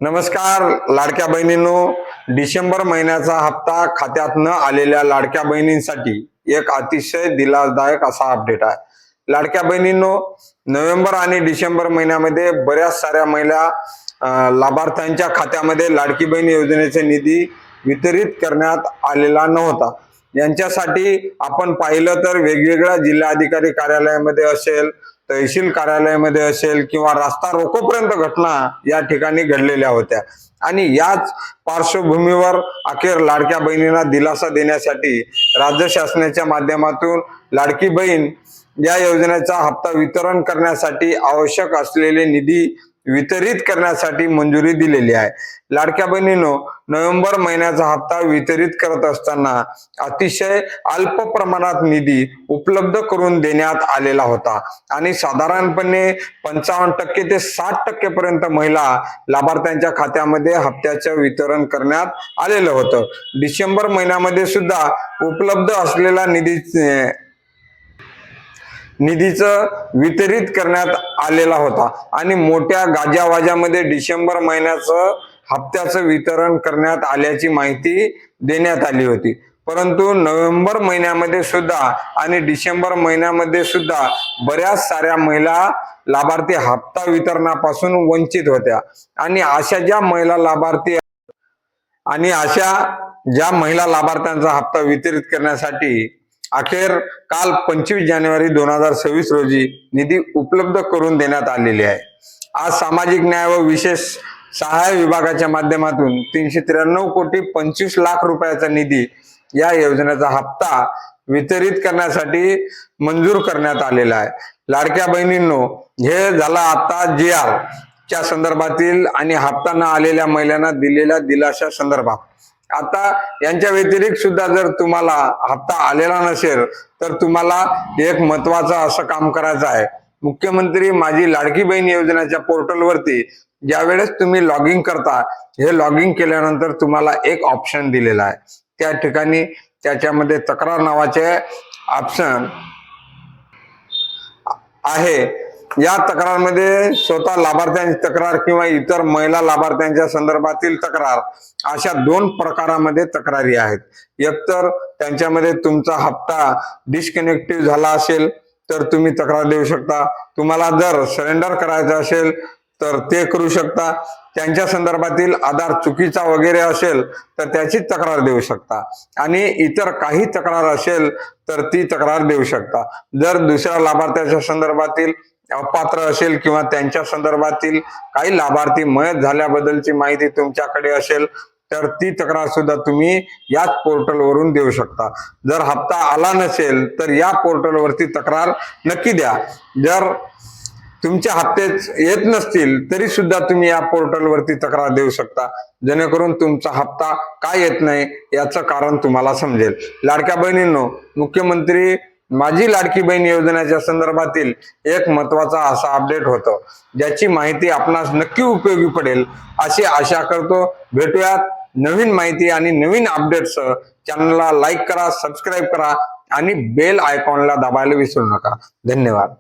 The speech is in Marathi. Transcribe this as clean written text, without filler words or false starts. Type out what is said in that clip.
नमस्कार लाडक्या बहिणींनो, डिसेंबर महिन्याचा हप्ता खात्यात न आलेल्या लाडक्या बहिणींसाठी एक अतिशय दिलासदायक असा अपडेट आहे। लाडक्या बहिणींनो, नोव्हेंबर आणि डिसेंबर महिन्यामध्ये बऱ्याच साऱ्या महिला लाभार्थ्यांच्या खात्यामध्ये लाडकी बहीण योजनेचे निधी वितरित करण्यात आलेला नव्हता। यांच्यासाठी आपण पाहिलं तर वेगवेगळ्या जिल्हाधिकारी कार्यालयामध्ये असेल, तहसील कार्यालयामध्ये असेल किंवा रास्ता रोकोपर्यंत घटना या ठिकाणी घडलेल्या होत्या। आणि याच पार्श्वभूमीवर अखेर लाडक्या बहिणींना दिलासा देण्यासाठी राज्य शासनाच्या माध्यमातून लाडकी बहीण या योजनेचा हप्ता वितरण करण्यासाठी आवश्यक असलेले निधी वितरित करण्यासाठी मंजुरी दिलेली आहे। लाडक्या बहिणींनो, नोव्हेंबर महिन्याचा हप्ता वितरित करत असताना अतिशय अल्प प्रमाणात निधी उपलब्ध करून देण्यात आलेला होता आणि साधारणपणे 55% ते 60% पर्यंत महिला लाभार्थ्यांच्या खात्यामध्ये हप्त्याचं वितरण करण्यात आलेलं होतं। डिसेंबर महिन्यामध्ये सुद्धा उपलब्ध असलेला निधीचं वितरित करण्यात आलेला होता आणि मोठ्या गाजावाजामध्ये डिसेंबर महिन्याचं हप्त्याचं वितरण करण्यात आल्याची माहिती देण्यात आली होती। परंतु नोव्हेंबर महिन्यामध्ये सुद्धा आणि डिसेंबर महिन्यामध्ये सुद्धा बऱ्याच साऱ्या महिला लाभार्थी हप्ता वितरणापासून वंचित होत्या आणि अशा ज्या महिला लाभार्थ्यांचा हप्ता वितरित करण्यासाठी अखेर काल 25 जानेवारी 2026 रोजी निधी उपलब्ध करून देण्यात आलेली आहे। आज सामाजिक न्याय व विशेष सहाय्य विभागाच्या माध्यमातून 393 कोटी 25 लाख रुपयाचा निधी या योजनेचा हप्ता वितरित करण्यासाठी मंजूर करण्यात आलेला आहे। लाडक्या बहिणींनो, हे झाला आता GR च्या संदर्भातील आणि हप्ता न आलेल्या महिलांना दिलेल्या दिलाशा संदर्भात। आता यांच्या व्यतिरिक्त सुद्धा जर तुम्हाला हप्ता आलेला नसेल तर तुम्हाला एक महत्वाचं असं काम करायचं आहे। मुख्यमंत्री माझी लाडकी बहीण योजनेच्या पोर्टलवरती ज्यावेळेस तुम्ही लॉगिंग करता, हे लॉगिंग केल्यानंतर तुम्हाला एक ऑप्शन दिलेला आहे। त्या ठिकाणी त्याच्यामध्ये तक्रार नावाचे ऑप्शन आहे। या तक्रारमध्ये स्वतः लाभार्थ्यांची तक्रार किंवा इतर महिला लाभार्थ्यांच्या संदर्भातील तक्रार अशा 2 प्रकारामध्ये तक्रारी आहेत। एकतर त्यांच्यामध्ये तुमचा हप्ता डिस्कनेक्टिव्ह झाला असेल तर तुम्ही तक्रार देऊ शकता। तुम्हाला जर सरेंडर करायचं असेल तर ते करू शकता। त्यांच्या संदर्भातील आधार चुकीचा वगैरे असेल तर त्याची तक्रार देऊ शकता आणि इतर काही तक्रार असेल तर ती तक्रार देऊ शकता। जर दुसऱ्या लाभार्थ्याच्या संदर्भातील अपात्र असेल किंवा त्यांच्या संदर्भातील काही लाभार्थी मयत झाल्याबद्दलची माहिती तुमच्याकडे असेल तर ती तक्रार सुद्धा तुम्ही याच पोर्टलवरून देऊ शकता। जर हप्ता आला नसेल तर या पोर्टलवरती तक्रार नक्की द्या। जर तुमचे हप्ते येत नसतील तरी सुद्धा तुम्ही या पोर्टलवरती तक्रार देऊ शकता, जेणेकरून तुमचा हप्ता का येत नाही याचं कारण तुम्हाला समजेल। लाडक्या बहिणींनो, मुख्यमंत्री माझी लाडकी बहीण योजनेच्या संदर्भातील एक महत्वाचा असा अपडेट होतं, ज्याची माहिती आपणास नक्की उपयोगी पडेल अशी आशा करतो। भेटूयात नवीन माहिती आणि नवीन अपडेट्ससह। चॅनलला लाईक करा, सबस्क्राईब करा आणि बेल आयकॉनला दाबायला विसरू नका। धन्यवाद।